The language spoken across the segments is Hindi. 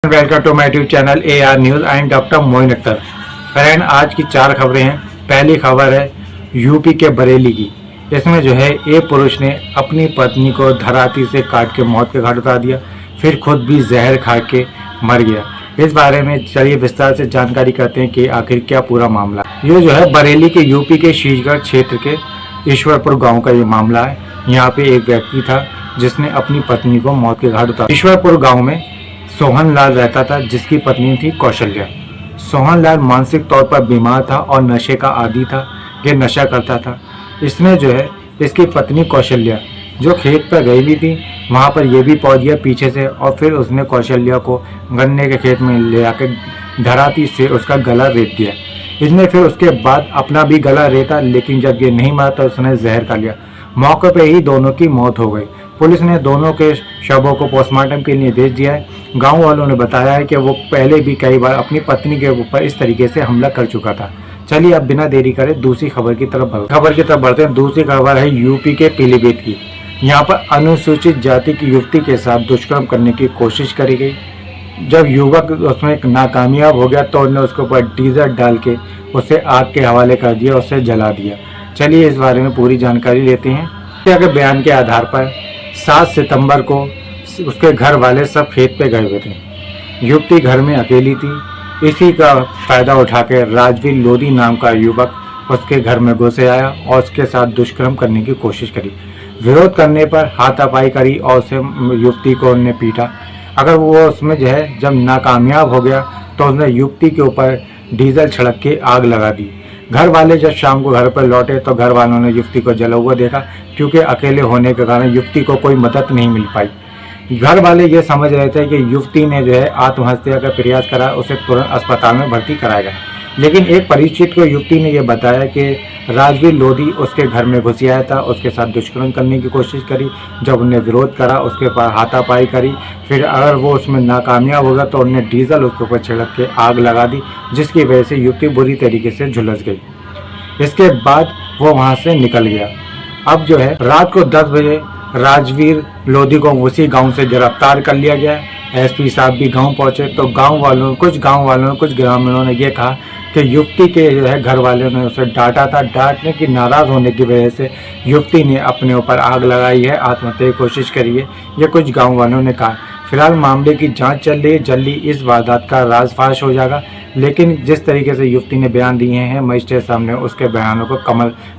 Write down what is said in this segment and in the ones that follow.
Welcome to my YouTube channel AR news. I am doctor Moin Akhtar. Friend, आज की 4 खबरें हैं। पहली खबर है यूपी के बरेली की। इसमें जो है एक पुरुष ने अपनी पत्नी को धराती से काट के मौत के घाट उतार दिया, फिर खुद भी जहर खा के मर गया। इस बारे में चलिए विस्तार से जानकारी करते हैं कि आखिर क्या पूरा मामला। ये जो है बरेली के यूपी के शीशगढ़ क्षेत्र के ईश्वरपुर गाँव का ये मामला है। यहाँ पे एक व्यक्ति था जिसने अपनी पत्नी को मौत के घाट उतारा। ईश्वरपुर गाँव में सोहन लाल रहता था, जिसकी पत्नी थी कौशल्या। सोहन लाल मानसिक तौर पर बीमार था और नशे का आदी था। ये नशा करता था। इसने जो है इसकी पत्नी कौशल्या जो खेत पर गई भी थी, वहाँ पर यह भी पहुँच गया पीछे से, और फिर उसने कौशल्या को गन्ने के खेत में ले आकर धराती से उसका गला रेत दिया। इसने फिर उसके बाद अपना भी गला रेता, लेकिन जब ये नहीं मरा तो उसने जहर खा लिया। मौके पर ही दोनों की मौत हो गई। पुलिस ने दोनों के शवों को पोस्टमार्टम के लिए भेज दिया है। गांव वालों ने बताया है कि वो पहले भी कई बार अपनी पत्नी के ऊपर इस तरीके से हमला कर चुका था। चलिए अब बिना देरी करे दूसरी खबर की तरफ बढ़ते हैं। दूसरी खबर है यूपी के पीलीभीत की। यहाँ पर अनुसूचित जाति की युवती के साथ दुष्कर्म करने की कोशिश करी गई। जब युवक उसमें नाकामयाब हो गया तो उन्होंने उसके ऊपर डीजल डाल के उसे आग के हवाले कर दिया, उसे जला दिया। चलिए इस बारे में पूरी जानकारी लेते हैं। के बयान के आधार पर 7 सितंबर को उसके घर वाले सब खेत पे गए हुए थे। युवती घर में अकेली थी। इसी का फायदा उठा के राजवीर लोधी नाम का युवक उसके घर में घुसे आया और उसके साथ दुष्कर्म करने की कोशिश करी। विरोध करने पर हाथापाई करी और उसे युवती को उन्हें पीटा। अगर वो उसमें जो है जब नाकामयाब हो गया तो उसने युवती के ऊपर डीजल छिड़क के आग लगा दी। घर वाले जब शाम को घर पर लौटे तो घर वालों ने युवती को जला हुआ देखा, क्योंकि अकेले होने के कारण युवती को कोई मदद नहीं मिल पाई। घर वाले ये समझ रहे थे कि युवती ने जो है आत्महत्या का प्रयास करा, उसे तुरंत अस्पताल में भर्ती कराया गया। लेकिन एक परिचित को युवती ने यह बताया कि राजवीर लोधी उसके घर में घुस आया था, उसके साथ दुष्कर्म करने की कोशिश करी। जब उन्हें विरोध करा, उसके पास हाथापाई करी। फिर अगर वो उसमें नाकामयाब होगा तो उन्हें डीजल उसके ऊपर छिड़क के आग लगा दी, जिसकी वजह से युवती बुरी तरीके से झुलस गई। इसके बाद वो वहाँ से निकल गया। अब जो है रात को 10 बजे राजवीर लोधी को उसी गांव से गिरफ्तार कर लिया गया। एसपी साहब भी गांव पहुंचे तो कुछ गांव वालों कुछ ग्रामीणों ने ये कहा कि युवती के जो है घर वालों ने उसे डांटा था। डांटने की नाराज होने की वजह से युवती ने अपने ऊपर आग लगाई है, आत्महत्या की कोशिश करी है, ये कुछ गाँव वालों ने कहा। फिलहाल मामले की जांच चल रही है। जल्दी इस वारदात का राजफाश हो जाएगा। लेकिन जिस तरीके से युवती ने बयान दिए हैं मजिस्ट्रेट सामने, उसके बयानों को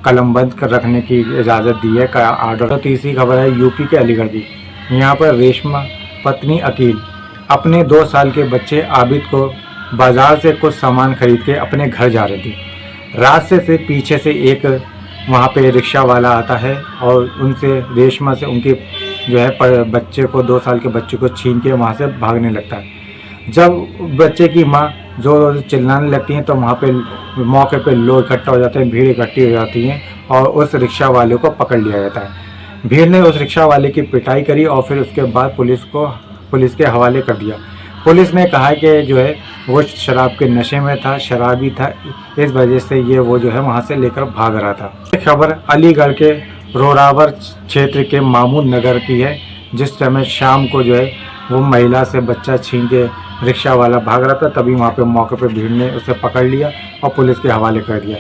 कलमबंद कर रखने की इजाज़त दी है का आर्डर। तो तीसरी खबर है यूपी के अलीगढ़ की। यहाँ पर रेशमा पत्नी अकील अपने 2 साल के बच्चे आबिद को बाजार से कुछ सामान खरीद के अपने घर जा रही थी। रात से पीछे से एक वहाँ पे रिक्शा वाला आता है और उनसे रेशमा से उनके जो है बच्चे को 2 साल के बच्चे को छीन के वहाँ से भागने लगता है। जब बच्चे की माँ जोर से चिल्लाने लगती हैं तो वहाँ पे मौके पे लोग इकट्ठा हो जाते हैं, भीड़ इकट्ठी हो जाती है और उस रिक्शा वाले को पकड़ लिया जाता है। भीड़ ने उस रिक्शा वाले की पिटाई करी और फिर उसके बाद पुलिस के हवाले कर दिया। पुलिस ने कहा कि जो है वो शराब के नशे में था, शराबी था, इस वजह से ये वो जो है वहाँ से लेकर भाग रहा था। एक खबर अलीगढ़ के रोरावर क्षेत्र के मामून नगर की है, जिस समय शाम को जो है वो महिला से बच्चा छीन के रिक्शा वाला भाग रहा था। तभी वहाँ पे मौके पे भीड़ ने उसे पकड़ लिया और पुलिस के हवाले कर दिया।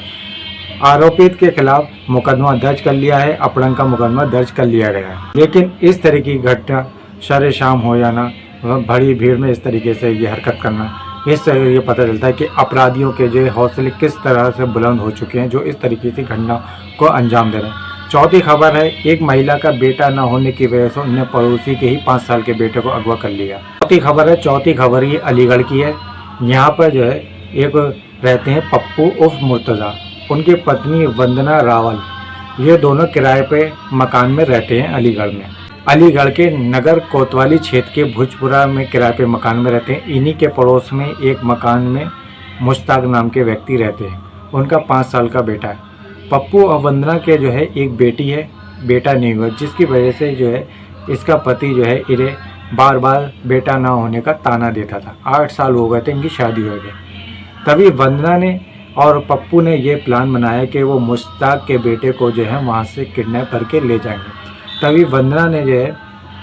आरोपित के खिलाफ मुकदमा दर्ज कर लिया है, अपहरण का मुकदमा दर्ज कर लिया गया है। लेकिन इस तरह की घटना शर शाम हो जाना, बड़ी भीड़ में इस तरीके से ये हरकत करना, इससे ये पता चलता है कि अपराधियों के जो हौसले किस तरह से बुलंद हो चुके हैं, जो इस तरीके की घटना को अंजाम दे रहे हैं। चौथी खबर है एक महिला का बेटा न होने की वजह से उन्हें पड़ोसी के ही 5 साल के बेटे को अगवा कर लिया। चौथी खबर ये अलीगढ़ की है। यहाँ पर जो है एक रहते हैं पप्पू उर्फ मुर्तज़ा, उनकी पत्नी वंदना रावल, ये दोनों किराए पे मकान में रहते हैं अलीगढ़ में। अलीगढ़ के नगर कोतवाली क्षेत्र के भुजपुरा में किराए पे मकान में रहते हैं। इन्हीं के पड़ोस में एक मकान में मुश्ताक नाम के व्यक्ति रहते हैं। उनका 5 साल का बेटा है। पप्पू और वंदना के जो है एक बेटी है, बेटा नहीं हुआ, जिसकी वजह से जो है इसका पति जो है इन्हें बार बार बेटा ना होने का ताना देता था। 8 साल हो गए थे इनकी शादी हो गई। तभी वंदना ने और पप्पू ने ये प्लान बनाया कि वो मुश्ताक के बेटे को जो है वहाँ से किडनैप करके ले जाएंगे। तभी वंदना ने जो है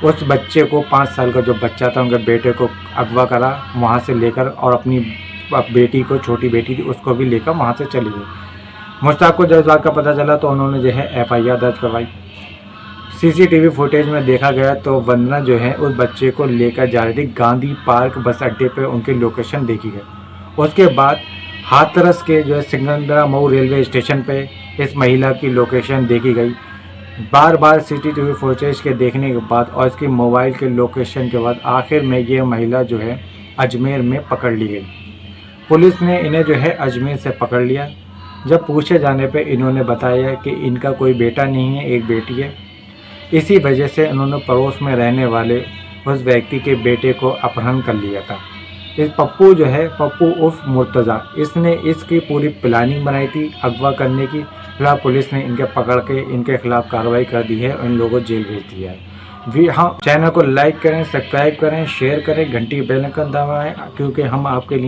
उस बच्चे को 5 साल का जो बच्चा था उनके बेटे को अगवा करा, वहाँ से लेकर और अपनी बेटी को, छोटी बेटी थी उसको भी लेकर वहाँ से चली गई। मुश्ताक को जब इस बात का पता चला तो उन्होंने जो है FIR दर्ज करवाई। CCTV फुटेज में देखा गया तो वंदना जो है उस बच्चे को लेकर जा रही थी गांधी पार्क बस अड्डे पे, उनकी लोकेशन देखी गई। उसके बाद हाथरस के जो है सिकंदरा मऊ रेलवे स्टेशन पे इस महिला की लोकेशन देखी गई। बार बार CCTV फुटेज के देखने के बाद और इसके मोबाइल के लोकेशन के बाद आखिर में ये महिला जो है अजमेर में पकड़ ली गई। पुलिस ने इन्हें जो है अजमेर से पकड़ लिया। जब पूछे जाने पे इन्होंने बताया कि इनका कोई बेटा नहीं है, एक बेटी है। इसी वजह से इन्होंने पड़ोस में रहने वाले उस व्यक्ति के बेटे को अपहरण कर लिया था। इस पप्पू जो है, पप्पू उर्फ मुर्तज़ा, इसने इसकी पूरी प्लानिंग बनाई थी अगवा करने की। फिलहाल पुलिस ने इनके पकड़ के इनके खिलाफ कार्रवाई कर दी है और इन लोगों को जेल भेज दिया है। हाँ, चैनल को लाइक करें, सब्सक्राइब करें, शेयर करें, घंटी बेल आइकन दबाएं क्योंकि हम आपके लिए